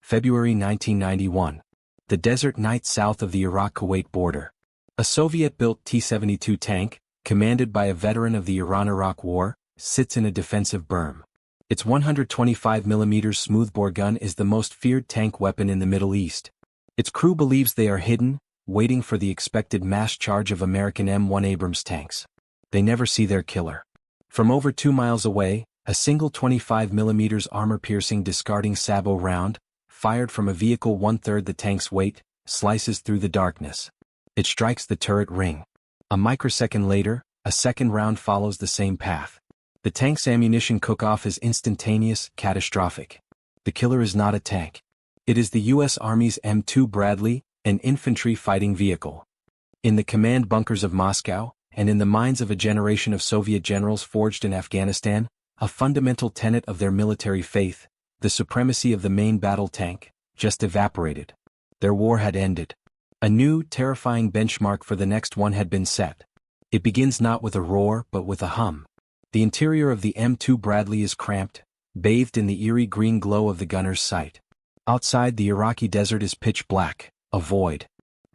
February 1991. The desert night south of the Iraq-Kuwait border. A Soviet-built T-72 tank, commanded by a veteran of the Iran-Iraq War, sits in a defensive berm. Its 125mm smoothbore gun is the most feared tank weapon in the Middle East. Its crew believes they are hidden, waiting for the expected mass charge of American M1 Abrams tanks. They never see their killer. From over 2 miles away, a single 25mm armor-piercing discarding sabot round, fired from a vehicle 1/3 the tank's weight, slices through the darkness. It strikes the turret ring. A microsecond later, a second round follows the same path. The tank's ammunition cook-off is instantaneous, catastrophic. The killer is not a tank. It is the U.S. Army's M2 Bradley, an infantry fighting vehicle. In the command bunkers of Moscow, and in the minds of a generation of Soviet generals forged in Afghanistan, a fundamental tenet of their military faith, the supremacy of the main battle tank, just evaporated. Their war had ended. A new, terrifying benchmark for the next one had been set. It begins not with a roar but with a hum. The interior of the M2 Bradley is cramped, bathed in the eerie green glow of the gunner's sight. Outside, the Iraqi desert is pitch black, a void.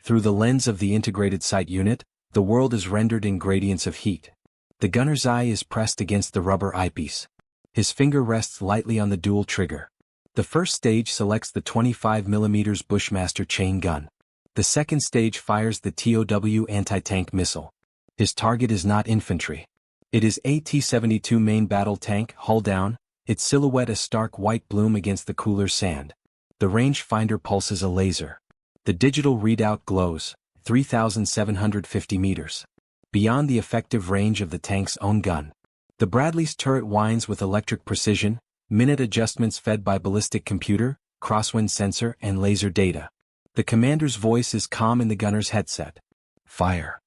Through the lens of the integrated sight unit, the world is rendered in gradients of heat. The gunner's eye is pressed against the rubber eyepiece. His finger rests lightly on the dual trigger. The first stage selects the 25mm Bushmaster chain gun. The second stage fires the TOW anti-tank missile. His target is not infantry. It is a T-72 main battle tank, hull down, its silhouette a stark white bloom against the cooler sand. The rangefinder pulses a laser. The digital readout glows, 3,750 meters. Beyond the effective range of the tank's own gun. The Bradley's turret whines with electric precision, minute adjustments fed by ballistic computer, crosswind sensor and laser data. The commander's voice is calm in the gunner's headset. Fire.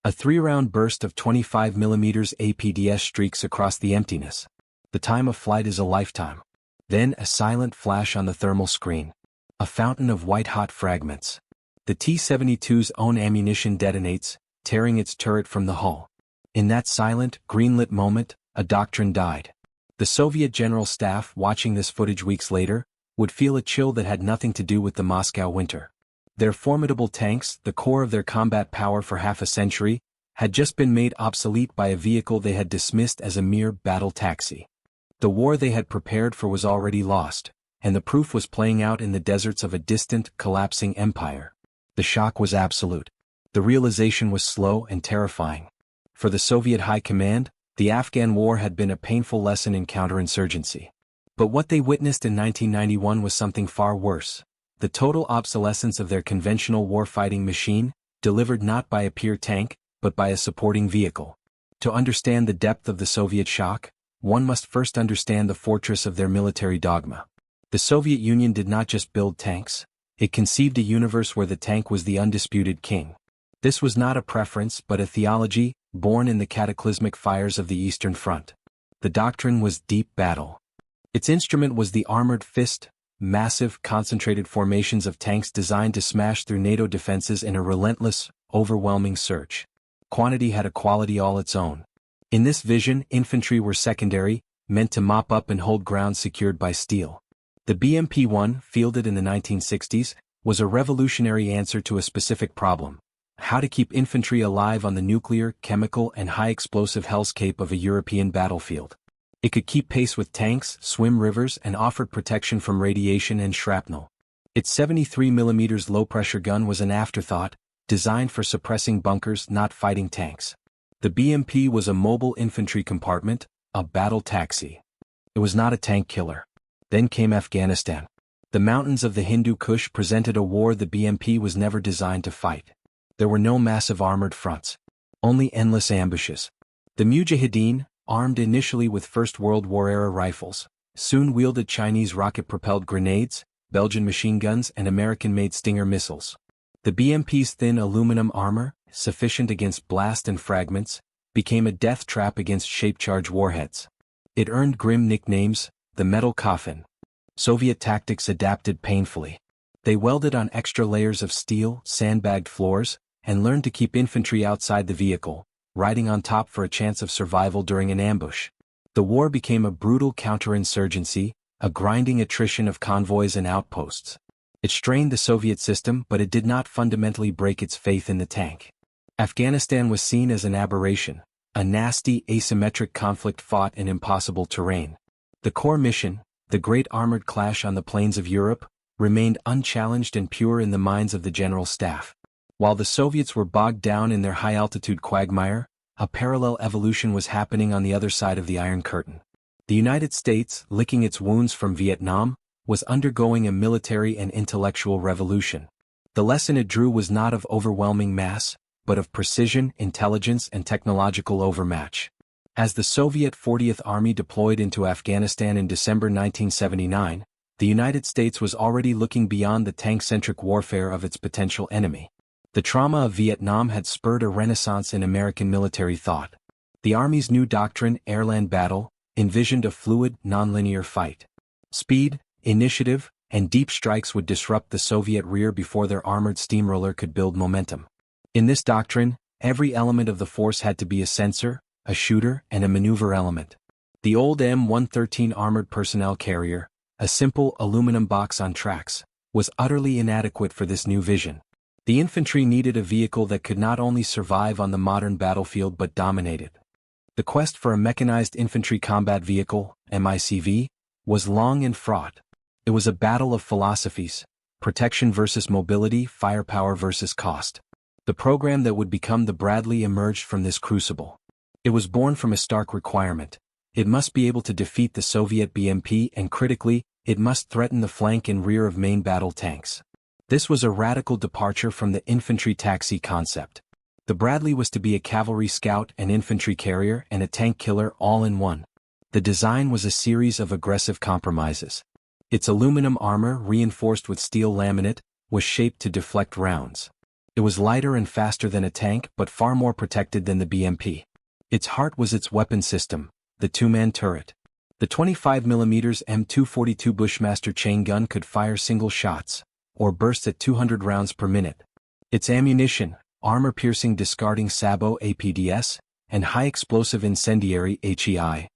A 3-round burst of 25mm APDS streaks across the emptiness. The time of flight is a lifetime. Then a silent flash on the thermal screen. A fountain of white-hot fragments. The T-72's own ammunition detonates, tearing its turret from the hull. In that silent, green-lit moment, a doctrine died. The Soviet General Staff, watching this footage weeks later, would feel a chill that had nothing to do with the Moscow winter. Their formidable tanks, the core of their combat power for half a century, had just been made obsolete by a vehicle they had dismissed as a mere battle taxi. The war they had prepared for was already lost, and the proof was playing out in the deserts of a distant, collapsing empire. The shock was absolute. The realization was slow and terrifying. For the Soviet High Command, the Afghan War had been a painful lesson in counterinsurgency. But what they witnessed in 1991 was something far worse. The total obsolescence of their conventional warfighting machine, delivered not by a pure tank, but by a supporting vehicle. To understand the depth of the Soviet shock, one must first understand the fortress of their military dogma. The Soviet Union did not just build tanks, it conceived a universe where the tank was the undisputed king. This was not a preference but a theology, born in the cataclysmic fires of the Eastern Front. The doctrine was deep battle. Its instrument was the armored fist, massive, concentrated formations of tanks designed to smash through NATO defenses in a relentless, overwhelming search. Quantity had a quality all its own. In this vision, infantry were secondary, meant to mop up and hold ground secured by steel. The BMP-1, fielded in the 1960s, was a revolutionary answer to a specific problem: how to keep infantry alive on the nuclear, chemical, and high-explosive hellscape of a European battlefield. It could keep pace with tanks, swim rivers, and offered protection from radiation and shrapnel. Its 73mm low-pressure gun was an afterthought, designed for suppressing bunkers, not fighting tanks. The BMP was a mobile infantry compartment, a battle taxi. It was not a tank killer. Then came Afghanistan. The mountains of the Hindu Kush presented a war the BMP was never designed to fight. There were no massive armored fronts. Only endless ambushes. The Mujahideen, armed initially with First World War-era rifles, soon wielded Chinese rocket-propelled grenades, Belgian machine guns and American-made Stinger missiles. The BMP's thin aluminum armor, sufficient against blast and fragments, became a death trap against shape-charge warheads. It earned grim nicknames, the metal coffin. Soviet tactics adapted painfully. They welded on extra layers of steel, sandbagged floors, and learned to keep infantry outside the vehicle, riding on top for a chance of survival during an ambush. The war became a brutal counterinsurgency, a grinding attrition of convoys and outposts. It strained the Soviet system, but it did not fundamentally break its faith in the tank. Afghanistan was seen as an aberration, a nasty asymmetric conflict fought in impossible terrain. The core mission, the great armored clash on the plains of Europe, remained unchallenged and pure in the minds of the General Staff. While the Soviets were bogged down in their high-altitude quagmire, a parallel evolution was happening on the other side of the Iron Curtain. The United States, licking its wounds from Vietnam, was undergoing a military and intellectual revolution. The lesson it drew was not of overwhelming mass, but of precision, intelligence, and technological overmatch. As the Soviet 40th Army deployed into Afghanistan in December 1979, the United States was already looking beyond the tank-centric warfare of its potential enemy. The trauma of Vietnam had spurred a renaissance in American military thought. The Army's new doctrine, airland battle, envisioned a fluid, nonlinear fight. Speed, initiative, and deep strikes would disrupt the Soviet rear before their armored steamroller could build momentum. In this doctrine, every element of the force had to be a sensor, a shooter, and a maneuver element. The old M113 armored personnel carrier, a simple aluminum box on tracks, was utterly inadequate for this new vision. The infantry needed a vehicle that could not only survive on the modern battlefield but dominate it. The quest for a mechanized infantry combat vehicle, MICV, was long and fraught. It was a battle of philosophies, protection versus mobility, firepower versus cost. The program that would become the Bradley emerged from this crucible. It was born from a stark requirement. It must be able to defeat the Soviet BMP and, critically, it must threaten the flank and rear of main battle tanks. This was a radical departure from the infantry taxi concept. The Bradley was to be a cavalry scout, an infantry carrier, and a tank killer all in one. The design was a series of aggressive compromises. Its aluminum armor, reinforced with steel laminate, was shaped to deflect rounds. It was lighter and faster than a tank but far more protected than the BMP. Its heart was its weapon system, the two-man turret. The 25mm M242 Bushmaster chain gun could fire single shots, or burst at 200 rounds per minute. Its ammunition, armor-piercing discarding Sabo APDS, and high-explosive incendiary HEI,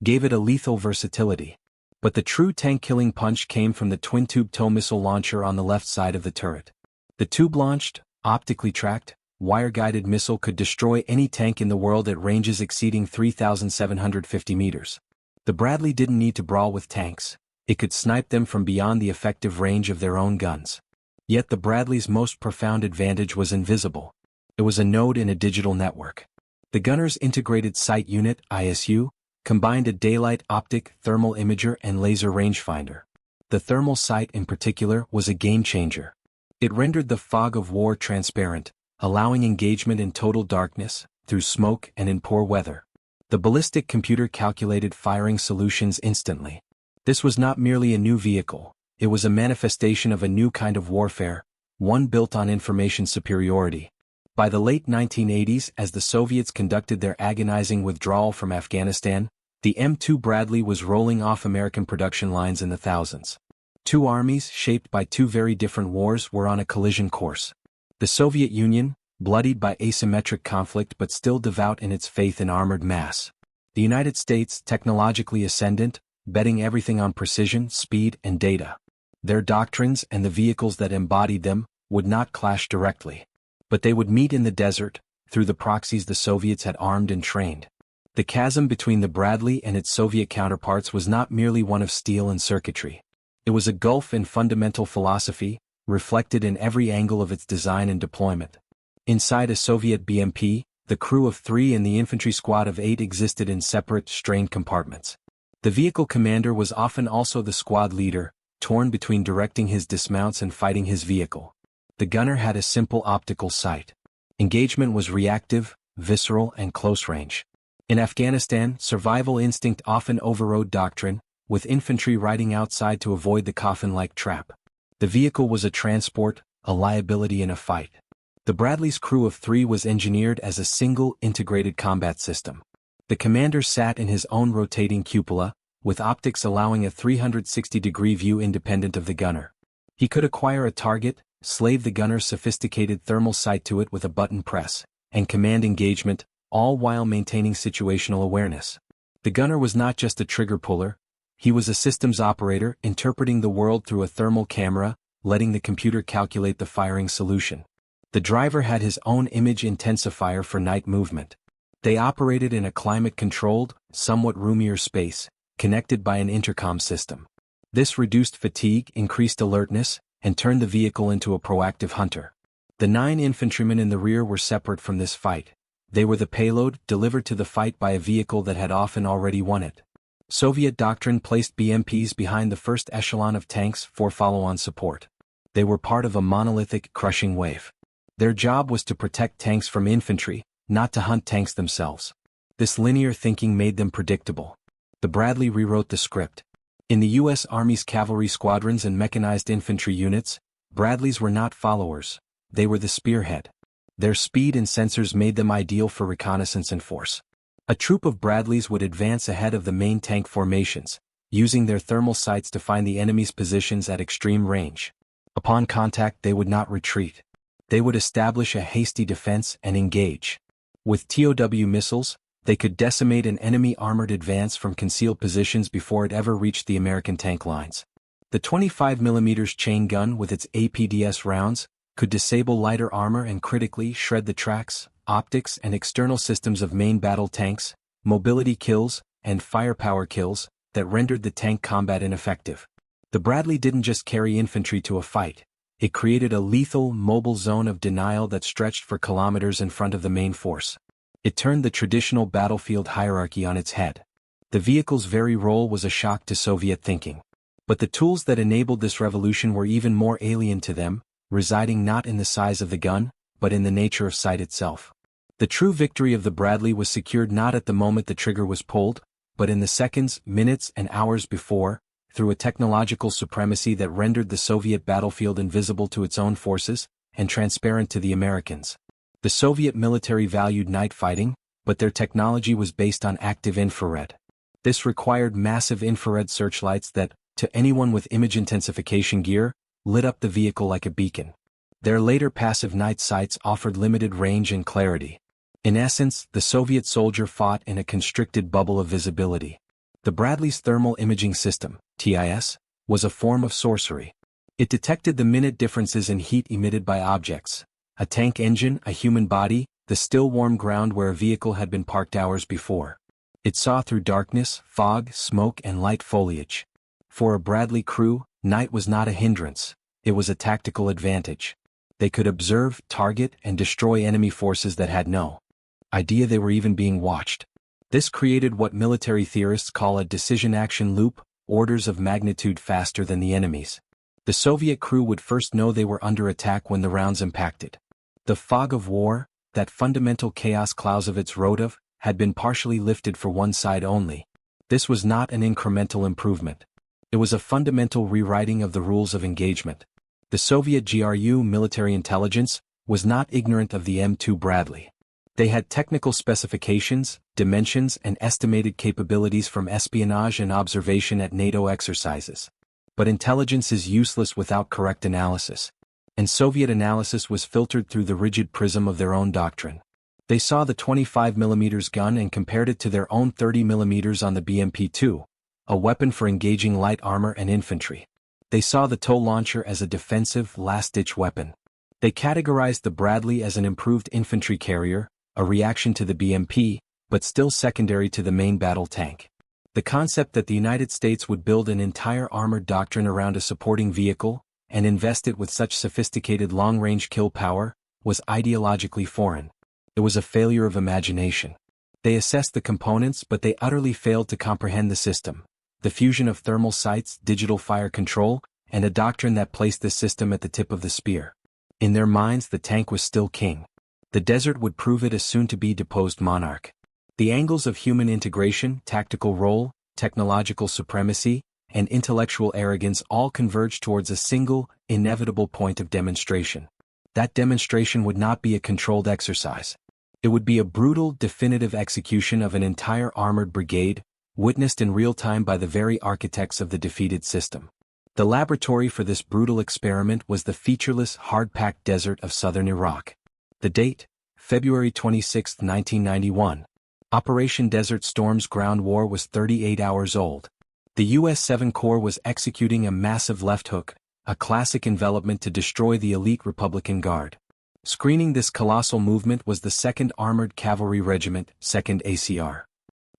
gave it a lethal versatility. But the true tank-killing punch came from the twin-tube tow missile launcher on the left side of the turret. The tube-launched, optically tracked, wire-guided missile could destroy any tank in the world at ranges exceeding 3,750 meters. The Bradley didn't need to brawl with tanks. It could snipe them from beyond the effective range of their own guns. Yet the Bradley's most profound advantage was invisible. It was a node in a digital network. The gunner's integrated sight unit, ISU, combined a daylight optic, thermal imager, and laser rangefinder. The thermal sight in particular was a game-changer. It rendered the fog of war transparent, allowing engagement in total darkness, through smoke and in poor weather. The ballistic computer calculated firing solutions instantly. This was not merely a new vehicle, it was a manifestation of a new kind of warfare, one built on information superiority. By the late 1980s, as the Soviets conducted their agonizing withdrawal from Afghanistan, the M2 Bradley was rolling off American production lines in the thousands. Two armies, shaped by two very different wars, were on a collision course. The Soviet Union, bloodied by asymmetric conflict but still devout in its faith in armored mass. The United States, technologically ascendant, betting everything on precision, speed, and data. Their doctrines and the vehicles that embodied them would not clash directly. But they would meet in the desert, through the proxies the Soviets had armed and trained. The chasm between the Bradley and its Soviet counterparts was not merely one of steel and circuitry. It was a gulf in fundamental philosophy, reflected in every angle of its design and deployment. Inside a Soviet BMP, the crew of 3 and the infantry squad of 8 existed in separate, strained compartments. The vehicle commander was often also the squad leader, torn between directing his dismounts and fighting his vehicle. The gunner had a simple optical sight. Engagement was reactive, visceral, and close range. In Afghanistan, survival instinct often overrode doctrine, with infantry riding outside to avoid the coffin-like trap. The vehicle was a transport, a liability in a fight. The Bradley's crew of 3 was engineered as a single, integrated combat system. The commander sat in his own rotating cupola, with optics allowing a 360-degree view independent of the gunner. He could acquire a target, slave the gunner's sophisticated thermal sight to it with a button press, and command engagement, all while maintaining situational awareness. The gunner was not just a trigger puller, He was a systems operator, interpreting the world through a thermal camera, letting the computer calculate the firing solution. The driver had his own image intensifier for night movement. They operated in a climate-controlled, somewhat roomier space, connected by an intercom system. This reduced fatigue, increased alertness, and turned the vehicle into a proactive hunter. The 9 infantrymen in the rear were separate from this fight. They were the payload, delivered to the fight by a vehicle that had often already won it. Soviet doctrine placed BMPs behind the first echelon of tanks for follow-on support. They were part of a monolithic, crushing wave. Their job was to protect tanks from infantry, not to hunt tanks themselves. This linear thinking made them predictable. The Bradley rewrote the script. In the U.S. Army's cavalry squadrons and mechanized infantry units, Bradleys were not followers. They were the spearhead. Their speed and sensors made them ideal for reconnaissance and force. A troop of Bradleys would advance ahead of the main tank formations, using their thermal sights to find the enemy's positions at extreme range. Upon contact, they would not retreat. They would establish a hasty defense and engage. With TOW missiles, they could decimate an enemy armored advance from concealed positions before it ever reached the American tank lines. The 25mm chain gun with its APDS rounds could disable lighter armor and critically shred the tracks, optics and external systems of main battle tanks, mobility kills, and firepower kills that rendered the tank combat ineffective. The Bradley didn't just carry infantry to a fight. It created a lethal, mobile zone of denial that stretched for kilometers in front of the main force. It turned the traditional battlefield hierarchy on its head. The vehicle's very role was a shock to Soviet thinking. But the tools that enabled this revolution were even more alien to them, residing not in the size of the gun, but in the nature of sight itself. The true victory of the Bradley was secured not at the moment the trigger was pulled, but in the seconds, minutes, and hours before, through a technological supremacy that rendered the Soviet battlefield invisible to its own forces, and transparent to the Americans. The Soviet military valued night fighting, but their technology was based on active infrared. This required massive infrared searchlights that, to anyone with image intensification gear, lit up the vehicle like a beacon. Their later passive night sights offered limited range and clarity. In essence, the Soviet soldier fought in a constricted bubble of visibility. The Bradley's thermal imaging system, TIS, was a form of sorcery. It detected the minute differences in heat emitted by objects: a tank engine, a human body, the still warm ground where a vehicle had been parked hours before. It saw through darkness, fog, smoke, and light foliage. For a Bradley crew, night was not a hindrance, it was a tactical advantage. They could observe, target, and destroy enemy forces that had no idea they were even being watched. This created what military theorists call a decision-action loop, orders of magnitude faster than the enemy's. The Soviet crew would first know they were under attack when the rounds impacted. The fog of war, that fundamental chaos Clausewitz wrote of, had been partially lifted for one side only. This was not an incremental improvement. It was a fundamental rewriting of the rules of engagement. The Soviet GRU military intelligence was not ignorant of the M2 Bradley. They had technical specifications, dimensions, and estimated capabilities from espionage and observation at NATO exercises. But intelligence is useless without correct analysis. And Soviet analysis was filtered through the rigid prism of their own doctrine. They saw the 25mm gun and compared it to their own 30mm on the BMP-2, a weapon for engaging light armor and infantry. They saw the TOW launcher as a defensive, last-ditch weapon. They categorized the Bradley as an improved infantry carrier, a reaction to the BMP, but still secondary to the main battle tank. The concept that the United States would build an entire armored doctrine around a supporting vehicle, and invest it with such sophisticated long-range kill power, was ideologically foreign. It was a failure of imagination. They assessed the components but they utterly failed to comprehend the system. The fusion of thermal sights, digital fire control, and a doctrine that placed the system at the tip of the spear. In their minds the tank was still king. The desert would prove it a soon-to-be deposed monarch. The angles of human integration, tactical role, technological supremacy, and intellectual arrogance all converged towards a single, inevitable point of demonstration. That demonstration would not be a controlled exercise. It would be a brutal, definitive execution of an entire armored brigade, witnessed in real time by the very architects of the defeated system. The laboratory for this brutal experiment was the featureless, hard-packed desert of southern Iraq. The date, February 26, 1991. Operation Desert Storm's ground war was 38 hours old. The US 7 Corps was executing a massive left hook, a classic envelopment to destroy the elite Republican Guard. Screening this colossal movement was the 2nd Armored Cavalry Regiment, 2nd ACR.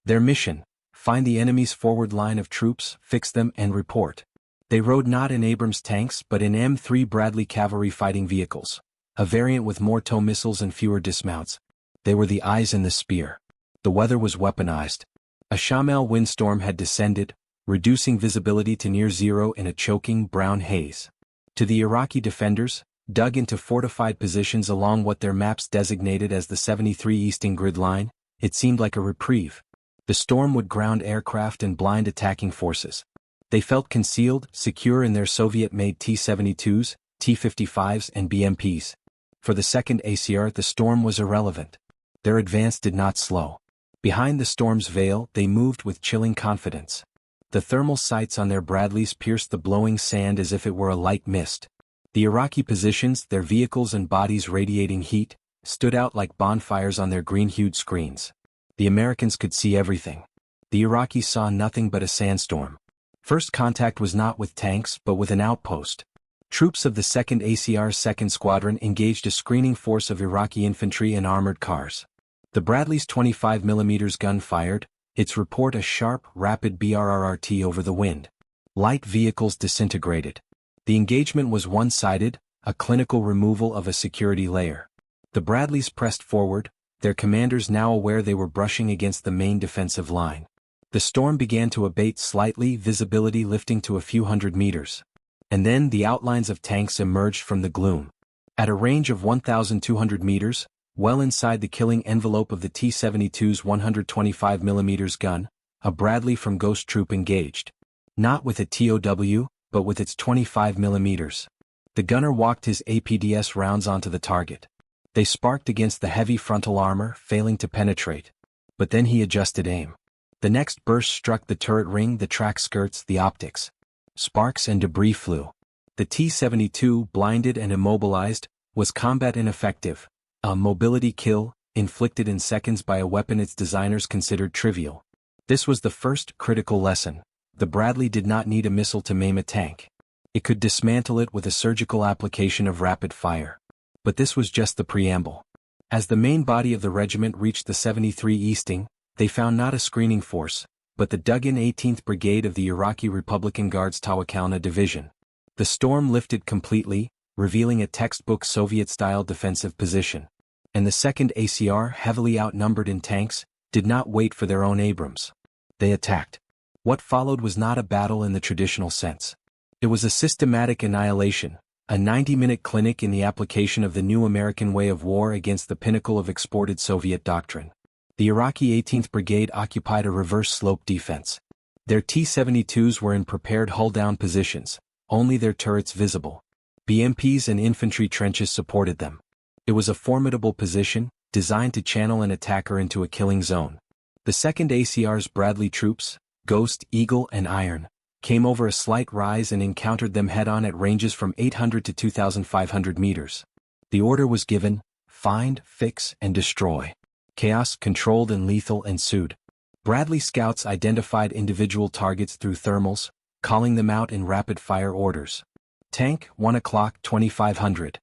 Their mission: find the enemy's forward line of troops, fix them, and report. They rode not in Abrams tanks but in M3 Bradley cavalry fighting vehicles, a variant with more tow missiles and fewer dismounts. They were the eyes in the spear. The weather was weaponized. A Shamel windstorm had descended, reducing visibility to near zero in a choking brown haze. To the Iraqi defenders, dug into fortified positions along what their maps designated as the 73 Easting Grid Line, it seemed like a reprieve. The storm would ground aircraft and blind attacking forces. They felt concealed, secure in their Soviet-made T-72s, T-55s and BMPs. For the 2nd ACR, the storm was irrelevant. Their advance did not slow. Behind the storm's veil, they moved with chilling confidence. The thermal sights on their Bradleys pierced the blowing sand as if it were a light mist. The Iraqi positions, their vehicles and bodies radiating heat, stood out like bonfires on their green-hued screens. The Americans could see everything. The Iraqis saw nothing but a sandstorm. First contact was not with tanks but with an outpost. Troops of the 2nd ACR's 2nd Squadron engaged a screening force of Iraqi infantry and armored cars. The Bradley's 25mm gun fired, its report a sharp, rapid BRRRT over the wind. Light vehicles disintegrated. The engagement was one-sided, a clinical removal of a security layer. The Bradleys pressed forward, their commanders now aware they were brushing against the main defensive line. The storm began to abate slightly, visibility lifting to a few hundred meters. And then the outlines of tanks emerged from the gloom. At a range of 1,200 meters, well inside the killing envelope of the T-72's 125mm gun, a Bradley from Ghost Troop engaged. Not with a TOW, but with its 25mm. The gunner walked his APDS rounds onto the target. They sparked against the heavy frontal armor, failing to penetrate. But then he adjusted aim. The next burst struck the turret ring, the track skirts, the optics. Sparks and debris flew. The T-72, blinded and immobilized, was combat ineffective, a mobility kill, inflicted in seconds by a weapon its designers considered trivial. This was the first critical lesson. The Bradley did not need a missile to maim a tank. It could dismantle it with a surgical application of rapid fire. But this was just the preamble. As the main body of the regiment reached the 73 Easting, they found not a screening force, but the dug-in 18th Brigade of the Iraqi Republican Guard's Tawakalna Division. The storm lifted completely, revealing a textbook Soviet-style defensive position. And the 2nd ACR, heavily outnumbered in tanks, did not wait for their own Abrams. They attacked. What followed was not a battle in the traditional sense. It was a systematic annihilation, a 90-minute clinic in the application of the new American way of war against the pinnacle of exported Soviet doctrine. The Iraqi 18th Brigade occupied a reverse-slope defense. Their T-72s were in prepared hull-down positions, only their turrets visible. BMPs and infantry trenches supported them. It was a formidable position, designed to channel an attacker into a killing zone. The 2nd ACR's Bradley troops, Ghost, Eagle, and Iron, came over a slight rise and encountered them head-on at ranges from 800 to 2,500 meters. The order was given: find, fix, and destroy. Chaos, controlled and lethal, ensued. Bradley scouts identified individual targets through thermals, calling them out in rapid-fire orders. Tank, 1 o'clock, 2500.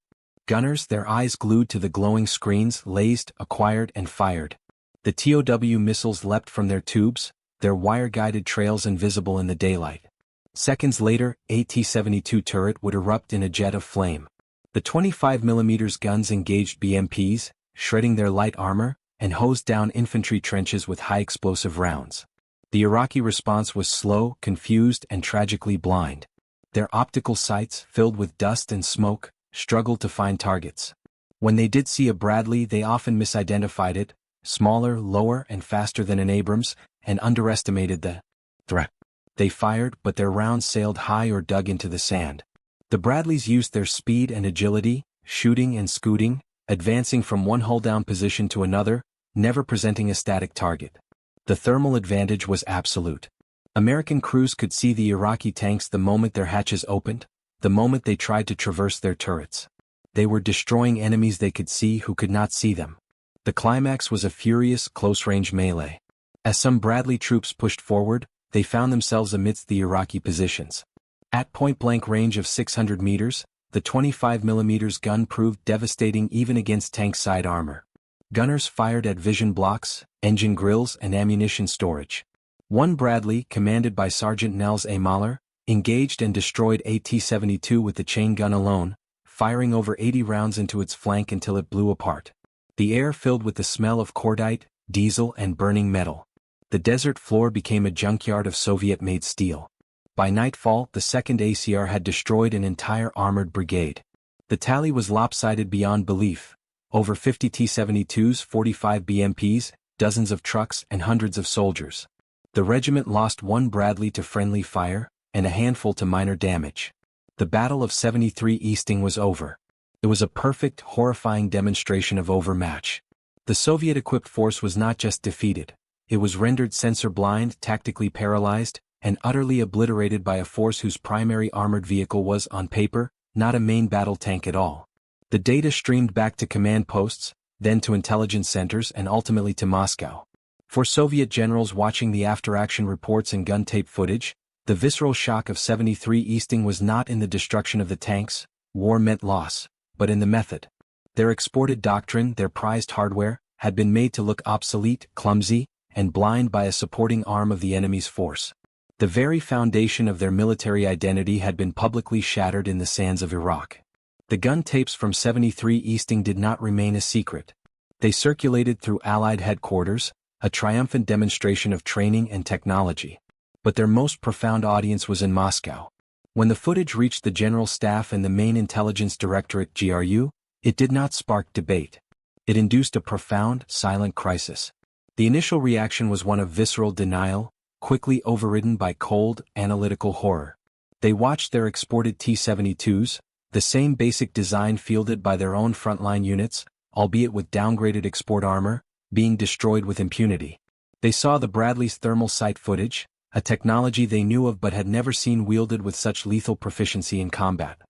Gunners, their eyes glued to the glowing screens, lased, acquired, and fired. The TOW missiles leapt from their tubes, their wire-guided trails invisible in the daylight. Seconds later, a T-72 turret would erupt in a jet of flame. The 25mm guns engaged BMPs, shredding their light armor, and hosed down infantry trenches with high-explosive rounds. The Iraqi response was slow, confused, and tragically blind. Their optical sights, filled with dust and smoke, struggled to find targets. When they did see a Bradley, they often misidentified it, smaller, lower, and faster than an Abrams, and underestimated the threat. They fired, but their rounds sailed high or dug into the sand. The Bradleys used their speed and agility, shooting and scooting, advancing from one hull-down position to another, never presenting a static target. The thermal advantage was absolute. American crews could see the Iraqi tanks the moment their hatches opened, the moment they tried to traverse their turrets. They were destroying enemies they could see who could not see them. The climax was a furious, close-range melee. As some Bradley troops pushed forward, they found themselves amidst the Iraqi positions. At point-blank range of 600 meters, the 25mm gun proved devastating even against tank side armor. Gunners fired at vision blocks, engine grills and ammunition storage. One Bradley, commanded by Sergeant Nels A. Mahler, engaged and destroyed a T-72 with the chain gun alone, firing over 80 rounds into its flank until it blew apart. The air filled with the smell of cordite, diesel and burning metal. The desert floor became a junkyard of Soviet-made steel. By nightfall, the 2nd ACR had destroyed an entire armored brigade. The tally was lopsided beyond belief. Over 50 T-72s, 45 BMPs, dozens of trucks and hundreds of soldiers. The regiment lost one Bradley to friendly fire, and a handful to minor damage. The Battle of 73 Easting was over. It was a perfect, horrifying demonstration of overmatch. The Soviet-equipped force was not just defeated. It was rendered sensor-blind, tactically paralyzed, and utterly obliterated by a force whose primary armored vehicle was, on paper, not a main battle tank at all. The data streamed back to command posts, then to intelligence centers and ultimately to Moscow. For Soviet generals watching the after-action reports and gun tape footage, the visceral shock of 73 Easting was not in the destruction of the tanks, war meant loss, but in the method. Their exported doctrine, their prized hardware, had been made to look obsolete, clumsy, and blind by a supporting arm of the enemy's force. The very foundation of their military identity had been publicly shattered in the sands of Iraq. The gun tapes from 73 Easting did not remain a secret. They circulated through Allied headquarters, a triumphant demonstration of training and technology. But their most profound audience was in Moscow. When the footage reached the General Staff and the main intelligence directorate GRU, it did not spark debate. It induced a profound, silent crisis. The initial reaction was one of visceral denial, quickly overridden by cold, analytical horror. They watched their exported T-72s, the same basic design fielded by their own frontline units, albeit with downgraded export armor, being destroyed with impunity. They saw the Bradley's thermal sight footage, a technology they knew of but had never seen wielded with such lethal proficiency in combat.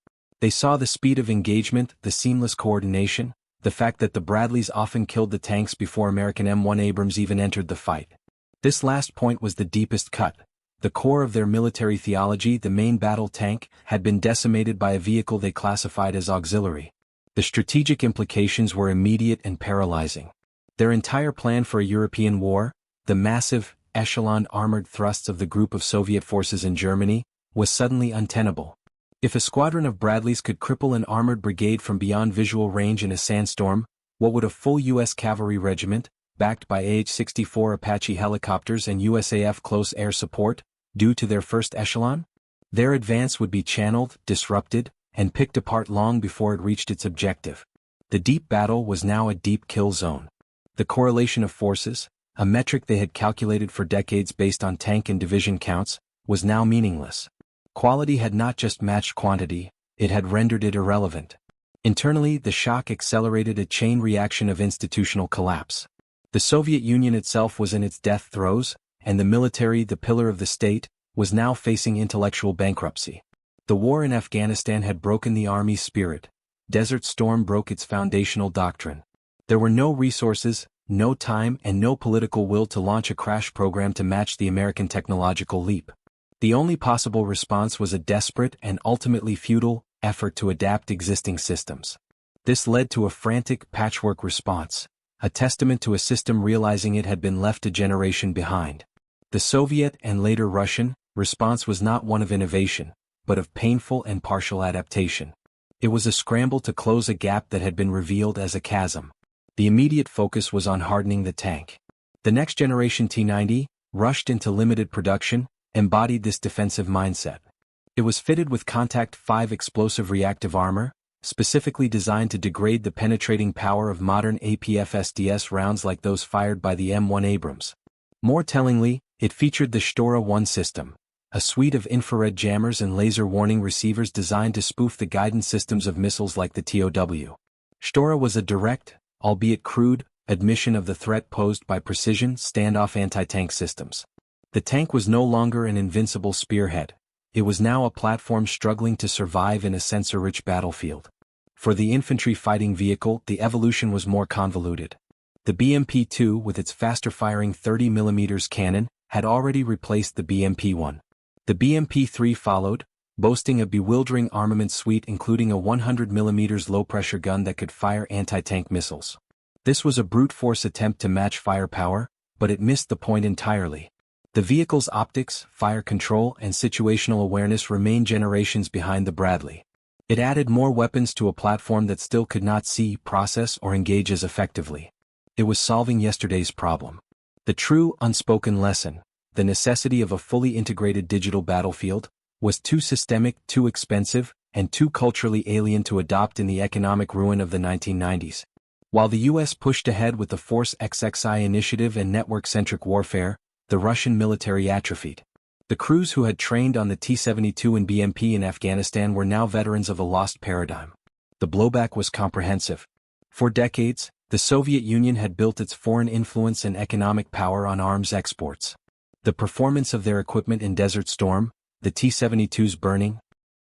They saw the speed of engagement, the seamless coordination, the fact that the Bradleys often killed the tanks before American M1 Abrams even entered the fight. This last point was the deepest cut. The core of their military theology, the main battle tank, had been decimated by a vehicle they classified as auxiliary. The strategic implications were immediate and paralyzing. Their entire plan for a European war, the massive, echelon armored thrusts of the group of Soviet forces in Germany, was suddenly untenable. If a squadron of Bradleys could cripple an armored brigade from beyond visual range in a sandstorm, what would a full U.S. cavalry regiment, backed by AH-64 Apache helicopters and USAF close air support, do to their first echelon? Their advance would be channeled, disrupted, and picked apart long before it reached its objective. The deep battle was now a deep kill zone. The correlation of forces, a metric they had calculated for decades based on tank and division counts, was now meaningless. Quality had not just matched quantity, it had rendered it irrelevant. Internally, the shock accelerated a chain reaction of institutional collapse. The Soviet Union itself was in its death throes, and the military, the pillar of the state, was now facing intellectual bankruptcy. The war in Afghanistan had broken the army's spirit. Desert Storm broke its foundational doctrine. There were no resources, no time and no political will to launch a crash program to match the American technological leap. The only possible response was a desperate and ultimately futile effort to adapt existing systems. This led to a frantic patchwork response, a testament to a system realizing it had been left a generation behind. The Soviet and later Russian response was not one of innovation, but of painful and partial adaptation. It was a scramble to close a gap that had been revealed as a chasm. The immediate focus was on hardening the tank. The next generation T-90, rushed into limited production, embodied this defensive mindset. It was fitted with Contact 5 explosive reactive armor, specifically designed to degrade the penetrating power of modern APF-SDS rounds like those fired by the M1 Abrams. More tellingly, it featured the Shtora-1 system, a suite of infrared jammers and laser warning receivers designed to spoof the guidance systems of missiles like the TOW. Shtora was a direct, albeit crude, admission of the threat posed by precision standoff anti-tank systems. The tank was no longer an invincible spearhead. It was now a platform struggling to survive in a sensor-rich battlefield. For the infantry fighting vehicle, the evolution was more convoluted. The BMP-2, with its faster-firing 30mm cannon, had already replaced the BMP-1. The BMP-3 followed, boasting a bewildering armament suite including a 100mm low-pressure gun that could fire anti-tank missiles. This was a brute force attempt to match firepower, but it missed the point entirely. The vehicle's optics, fire control, and situational awareness remained generations behind the Bradley. It added more weapons to a platform that still could not see, process, or engage as effectively. It was solving yesterday's problem. The true, unspoken lesson, the necessity of a fully integrated digital battlefield, was too systemic, too expensive, and too culturally alien to adopt in the economic ruin of the 1990s. While the US pushed ahead with the Force XXI initiative and network-centric warfare, the Russian military atrophied. The crews who had trained on the T-72 and BMP in Afghanistan were now veterans of a lost paradigm. The blowback was comprehensive. For decades, the Soviet Union had built its foreign influence and economic power on arms exports. The performance of their equipment in Desert Storm, the T-72's burning,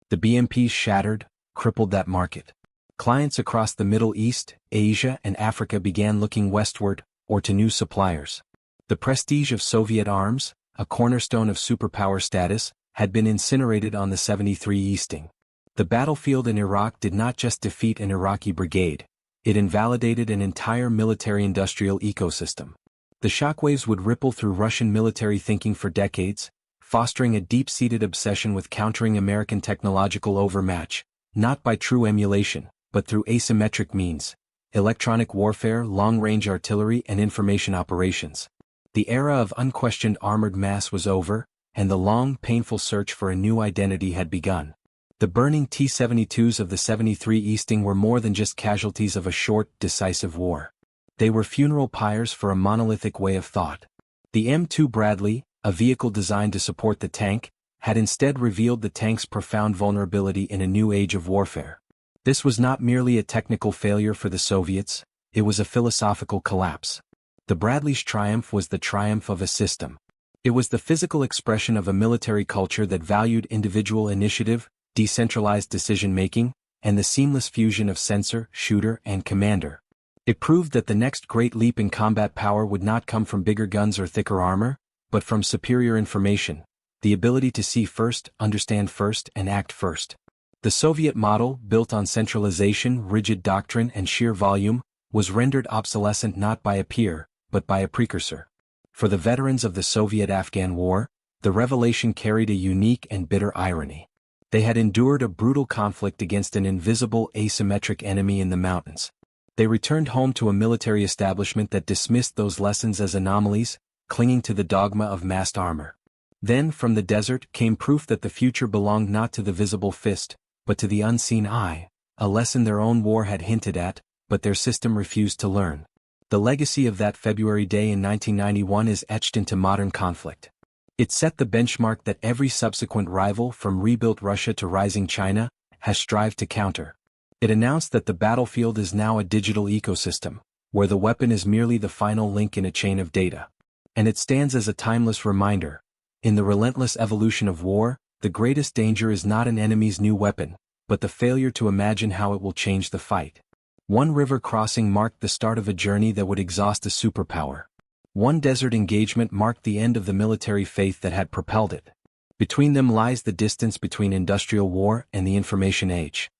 the BMP's shattered, crippled that market. Clients across the Middle East, Asia, and Africa began looking westward, or to new suppliers. The prestige of Soviet arms, a cornerstone of superpower status, had been incinerated on the 73 Easting. The battlefield in Iraq did not just defeat an Iraqi brigade, it invalidated an entire military-industrial ecosystem. The shockwaves would ripple through Russian military thinking for decades, fostering a deep-seated obsession with countering American technological overmatch, not by true emulation, but through asymmetric means: electronic warfare, long-range artillery, and information operations. The era of unquestioned armored mass was over, and the long, painful search for a new identity had begun. The burning T-72s of the 73 Easting were more than just casualties of a short, decisive war. They were funeral pyres for a monolithic way of thought. The M2 Bradley, a vehicle designed to support the tank, had instead revealed the tank's profound vulnerability in a new age of warfare. This was not merely a technical failure for the Soviets, it was a philosophical collapse. The Bradley's triumph was the triumph of a system. It was the physical expression of a military culture that valued individual initiative, decentralized decision-making, and the seamless fusion of sensor, shooter, and commander. It proved that the next great leap in combat power would not come from bigger guns or thicker armor, but from superior information, the ability to see first, understand first, and act first. The Soviet model, built on centralization, rigid doctrine, and sheer volume, was rendered obsolescent not by a peer, but by a precursor. For the veterans of the Soviet-Afghan War, the revelation carried a unique and bitter irony. They had endured a brutal conflict against an invisible, asymmetric enemy in the mountains. They returned home to a military establishment that dismissed those lessons as anomalies, clinging to the dogma of massed armor. Then, from the desert, came proof that the future belonged not to the visible fist, but to the unseen eye, a lesson their own war had hinted at, but their system refused to learn. The legacy of that February day in 1991 is etched into modern conflict. It set the benchmark that every subsequent rival, from rebuilt Russia to rising China, has strived to counter. It announced that the battlefield is now a digital ecosystem, where the weapon is merely the final link in a chain of data. And it stands as a timeless reminder. In the relentless evolution of war, the greatest danger is not an enemy's new weapon, but the failure to imagine how it will change the fight. One river crossing marked the start of a journey that would exhaust a superpower. One desert engagement marked the end of the military faith that had propelled it. Between them lies the distance between industrial war and the information age.